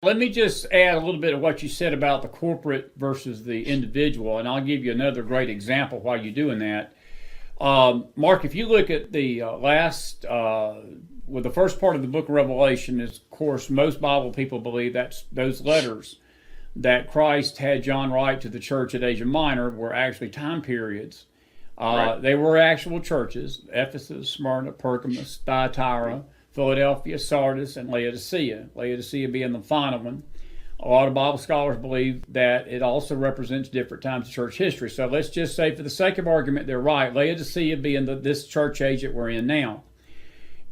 Let me just add a little bit of what you said about the corporate versus the individual, and I'll give you another great example while you're doing that. Mark, if you look at the the first part of the book of Revelation, is of course most Bible people believe that's those letters that Christ had John write to the church at Asia Minor were actually time periods. Right. They were actual churches: Ephesus, Smyrna, Pergamos, Thyatira, Philadelphia, Sardis, and Laodicea. Laodicea being the final one. A lot of Bible scholars believe that it also represents different times of church history. So let's just say, for the sake of argument, they're right. Laodicea being this church age that we're in now.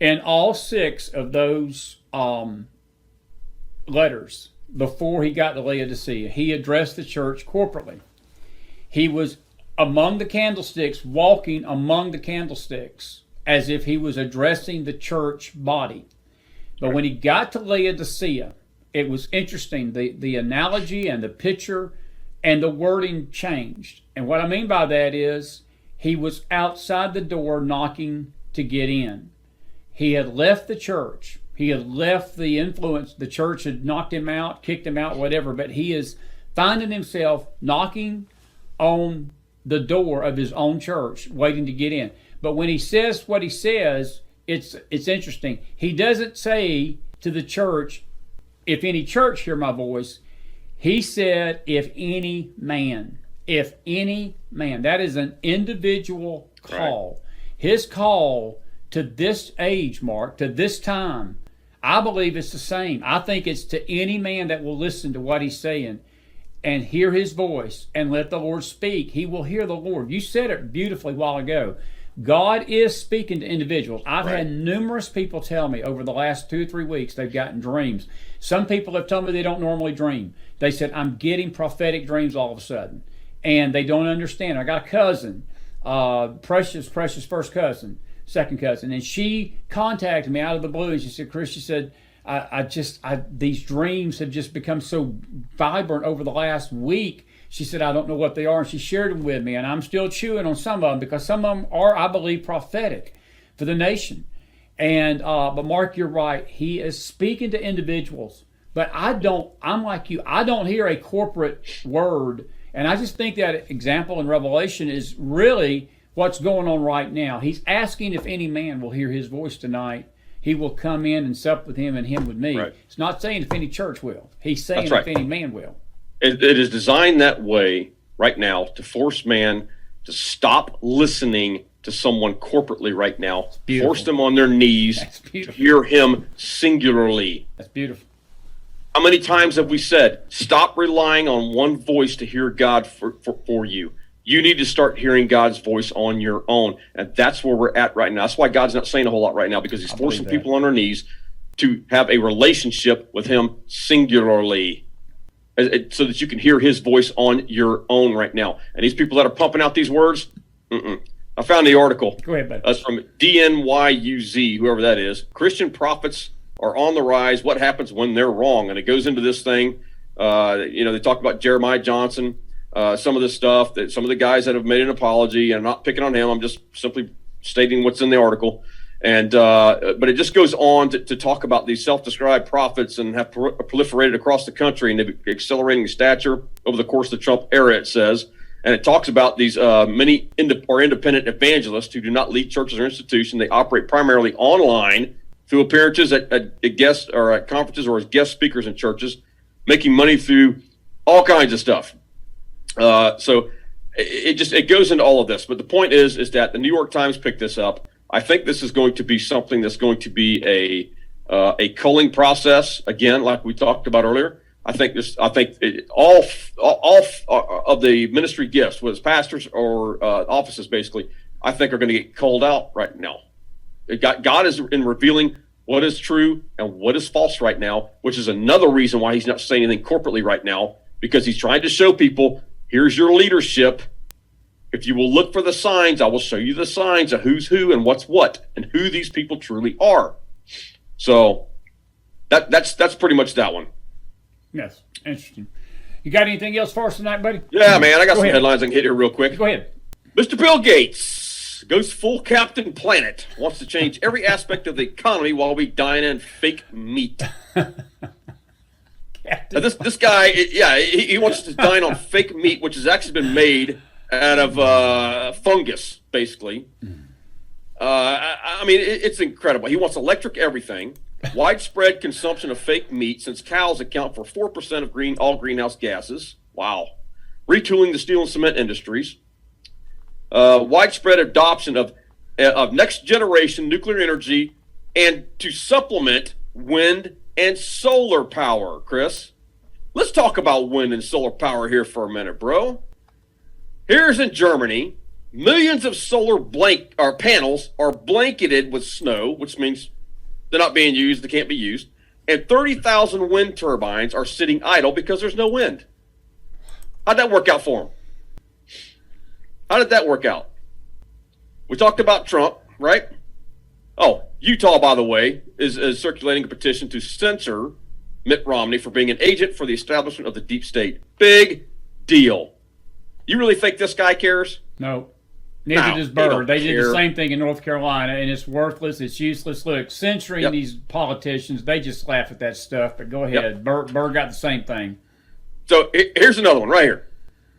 And all six of those letters, before he got to Laodicea, he addressed the church corporately. He was among the candlesticks, walking among the candlesticks, as if he was addressing the church body. But when he got to Laodicea, it was interesting. The analogy and the picture and the wording changed. And what I mean by that is he was outside the door knocking to get in. He had left the church. He had left the influence. The church had knocked him out, kicked him out, whatever. But he is finding himself knocking on the door of his own church, waiting to get in. But when he says what he says, it's interesting. He doesn't say to the church, "If any church hear my voice," he said, "If any man." If any man. That is an individual call. Right. His call to this age, Mark, to this time, I believe it's the same. I think it's to any man that will listen to what he's saying and hear his voice and let the Lord speak. He will hear the Lord. You said it beautifully a while ago. God is speaking to individuals. I've had numerous people tell me over the last 2 or 3 weeks they've gotten dreams. Some people have told me they don't normally dream. They said, "I'm getting prophetic dreams all of a sudden." And they don't understand. I got a cousin, precious first cousin, second cousin, and she contacted me out of the blue, and she said, "Chris," she said, these dreams have just become so vibrant over the last week. She said, "I don't know what they are," and she shared them with me, and I'm still chewing on some of them because some of them are, I believe, prophetic for the nation. And but Mark, you're right. He is speaking to individuals, but I'm like you. I don't hear a corporate word, and I just think that example in Revelation is really what's going on right now. He's asking if any man will hear his voice tonight. He will come in and sup with him and him with me. Right. It's not saying if any church will. He's saying if any man will. It is designed that way right now to force man to stop listening to someone corporately right now. Force them on their knees to hear him singularly. That's beautiful. How many times have we said, stop relying on one voice to hear God for you? You need to start hearing God's voice on your own. And that's where we're at right now. That's why God's not saying a whole lot right now, because he's forcing people on their knees to have a relationship with him singularly, so that you can hear his voice on your own right now. And these people that are pumping out these words, I found the article. Go ahead, buddy. That's from DNYUZ, whoever that is. Christian prophets are on the rise. What happens when they're wrong? And it goes into this thing. They talk about Jeremiah Johnson, some of this stuff, that some of the guys that have made an apology. And I'm not picking on him. I'm just simply stating what's in the article. And but it just goes on to talk about these self-described prophets and have proliferated across the country, and they're accelerating in stature over the course of the Trump era, it says. And it talks about these many independent evangelists who do not lead churches or institutions. They operate primarily online through appearances at guest or at conferences or as guest speakers in churches, making money through all kinds of stuff. So it goes into all of this. But the point is that the New York Times picked this up. I think this is going to be something that's going to be a culling process again, like we talked about earlier. I think all of the ministry gifts, whether it's pastors or offices, basically, I think are going to get culled out right now. God is in revealing what is true and what is false right now, which is another reason why he's not saying anything corporately right now, because he's trying to show people, here's your leadership. If you will look for the signs, I will show you the signs of who's who and what's what and who these people truly are. So that's pretty much that one. Yes, interesting. You got anything else for us tonight, buddy? Yeah, man, I got some headlines I can hit here real quick. Go ahead. Mr. Bill Gates goes full Captain Planet, wants to change every aspect of the economy while we dine in fake meat. This guy, yeah, he wants to dine on fake meat, which has actually been made out of fungus, basically. I mean, it's incredible. He wants electric everything, widespread consumption of fake meat, since cows account for 4% of all greenhouse gases. Wow. Retooling the steel and cement industries. Widespread adoption of next generation nuclear energy, and to supplement wind and solar power. Chris, let's talk about wind and solar power here for a minute, bro. Here's in Germany, millions of solar panels are blanketed with snow, which means they're not being used, they can't be used, and 30,000 wind turbines are sitting idle because there's no wind. How'd that work out for them? How did that work out? We talked about Trump, right? Oh, Utah, by the way, is circulating a petition to censor Mitt Romney for being an agent for the establishment of the deep state. Big deal. You really think this guy cares? No. Neither does Burr. They did the same thing in North Carolina, and it's worthless. It's useless. Look, censoring these politicians, they just laugh at that stuff. But go ahead. Burr got the same thing. So here's another one right here.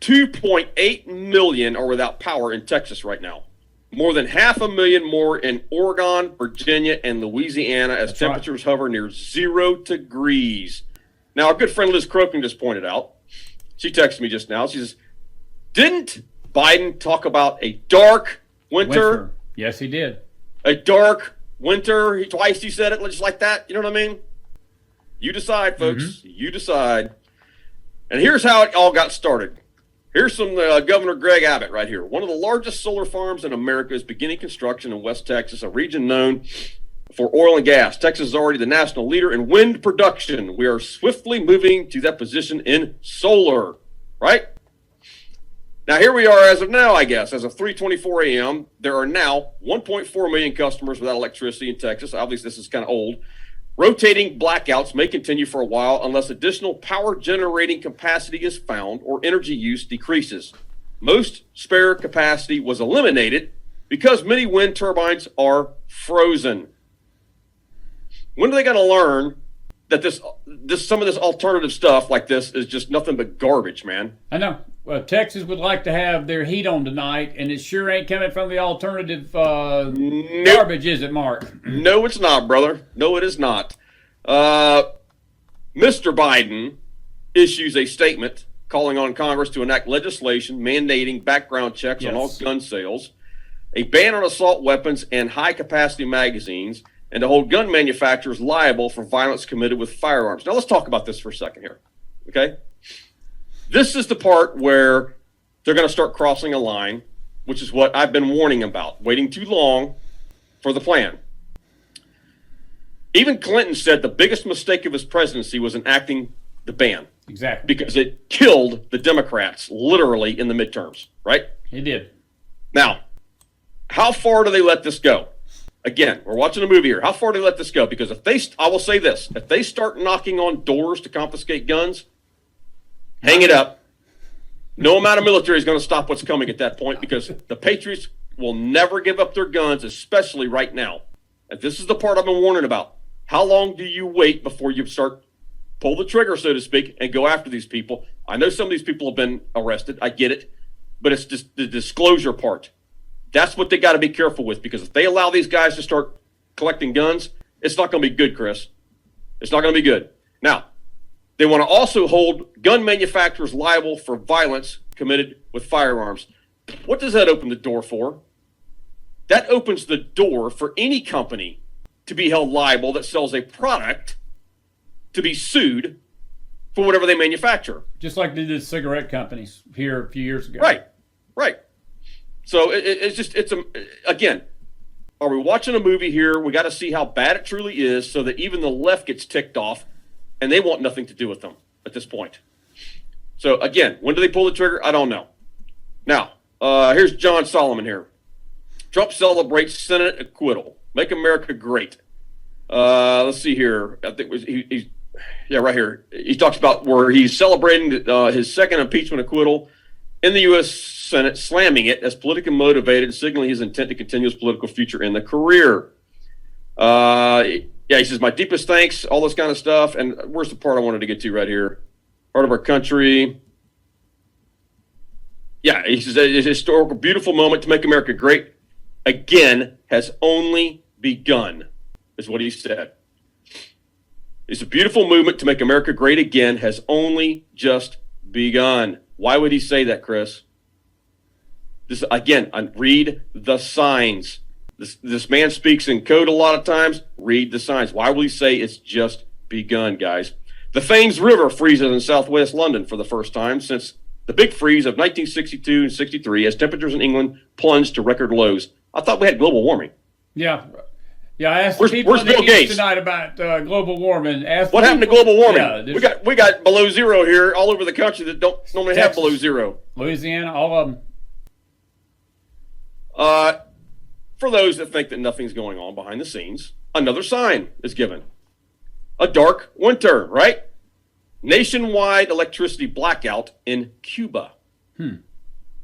2.8 million are without power in Texas right now. More than 500,000 more in Oregon, Virginia, and Louisiana as temperatures hover near 0 degrees. Now, our good friend Liz Crokin just pointed out, she texted me just now, she says, didn't Biden talk about a dark winter? Yes, he did. A dark winter. Twice he said it just like that. You know what I mean? You decide, folks. Mm-hmm. You decide. And here's how it all got started. Here's some Governor Greg Abbott right here. One of the largest solar farms in America is beginning construction in West Texas, a region known for oil and gas. Texas is already the national leader in wind production. We are swiftly moving to that position in solar, right? Now, here we are as of now, I guess. As of 3:24 a.m., there are now 1.4 million customers without electricity in Texas. Obviously, this is kind of old. Rotating blackouts may continue for a while unless additional power generating capacity is found or energy use decreases. Most spare capacity was eliminated because many wind turbines are frozen. When are they going to learn that some of this alternative stuff like this is just nothing but garbage, man? I know. Well, Texas would like to have their heat on tonight, and it sure ain't coming from the alternative garbage, is it, Mark? No, it's not, brother. No, it is not. Mr. Biden issues a statement calling on Congress to enact legislation mandating background checks on all gun sales, a ban on assault weapons and high-capacity magazines, and to hold gun manufacturers liable for violence committed with firearms. Now, let's talk about this for a second here, okay? This is the part where they're going to start crossing a line, which is what I've been warning about, waiting too long for the plan. Even Clinton said the biggest mistake of his presidency was enacting the ban. Exactly. Because it killed the Democrats, literally, in the midterms, right? It did. Now, how far do they let this go? Again, we're watching a movie here. How far do they let this go? Because I will say this, if they start knocking on doors to confiscate guns, hang it up. No amount of military is going to stop what's coming at that point, because the Patriots will never give up their guns, especially right now. And this is the part I've been warning about. How long do you wait before you start pull the trigger, so to speak, and go after these people? I know some of these people have been arrested. I get it. But it's just the disclosure part. That's what they got to be careful with, because if they allow these guys to start collecting guns, it's not going to be good, Chris. It's not going to be good. Now, they want to also hold gun manufacturers liable for violence committed with firearms. What does that open the door for? That opens the door for any company to be held liable that sells a product to be sued for whatever they manufacture. Just like they did cigarette companies here a few years ago. Right. So again, are we watching a movie here? We got to see how bad it truly is so that even the left gets ticked off and they want nothing to do with them at this point. So again, when do they pull the trigger? I don't know. Now, here's John Solomon here. Trump celebrates Senate acquittal. Make America great. Let's see here. I think right here. He talks about where he's celebrating his second impeachment acquittal in the U.S. Senate, slamming it as politically motivated, signaling his intent to continue his political future in the career. Yeah, he says, my deepest thanks, all this kind of stuff. And where's the part I wanted to get to right here? Part of our country. Yeah, he says, a historical, beautiful moment to make America great again has only begun, is what he said. It's a beautiful movement to make America great again has only just begun. Why would he say that, Chris? This again, read the signs. This man speaks in code a lot of times. Read the signs. Why will he say it's just begun, guys? The Thames River freezes in southwest London for the first time since the big freeze of 1962 and 63 as temperatures in England plunged to record lows. I thought we had global warming. Yeah. Yeah, I asked Where's people in the Bill East Gates? tonight about global warming. What happened to global warming? Yeah, we got below zero here all over the country that don't normally have below zero. Louisiana, all of them. For those that think that nothing's going on behind the scenes, another sign is given. A dark winter, right? Nationwide electricity blackout in Cuba.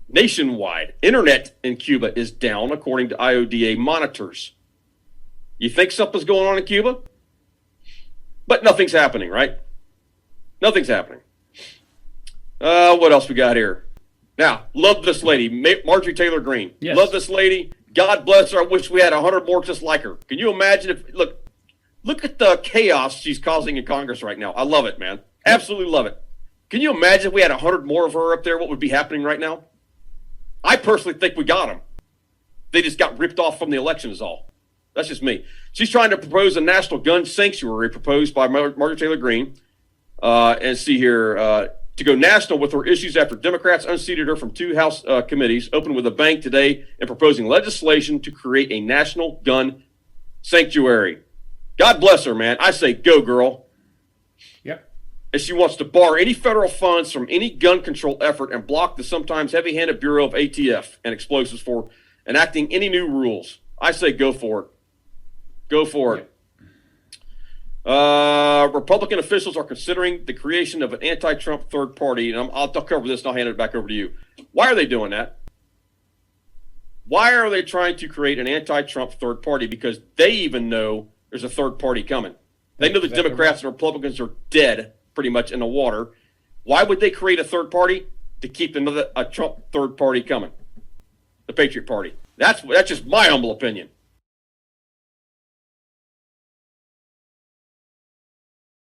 Nationwide. Internet in Cuba is down, according to IODA monitors. You think something's going on in Cuba? But nothing's happening, right? Nothing's happening. What else we got here? Now, love this lady, Marjorie Taylor Greene. Yes. Love this lady. God bless her. I wish we had 100 more just like her. Can you imagine if look at the chaos she's causing in Congress right now. I love it, man. Absolutely love it. Can you imagine if we had 100 more of her up there? What would be happening right now? I personally think we got them. They just got ripped off from the election is all. That's just me. She's trying to propose a national gun sanctuary proposed by Marjorie Taylor Greene. And see here, to go national with her issues after Democrats unseated her from 2 House committees, opened with a bang today in proposing legislation to create a national gun sanctuary. God bless her, man. I say go, girl. Yep. And she wants to bar any federal funds from any gun control effort and block the sometimes heavy-handed Bureau of ATF and explosives for enacting any new rules. I say go for it. Go for it. Republican officials are considering the creation of an anti-Trump third party, and I'll cover this and I'll hand it back over to you. Why are they doing that? Why are they trying to create an anti-Trump third party? Because they even know there's a third party coming. They know the Democrats and Republicans are dead pretty much in the water. Why would they create a third party? To keep a Trump third party coming. The Patriot Party. That's just my humble opinion.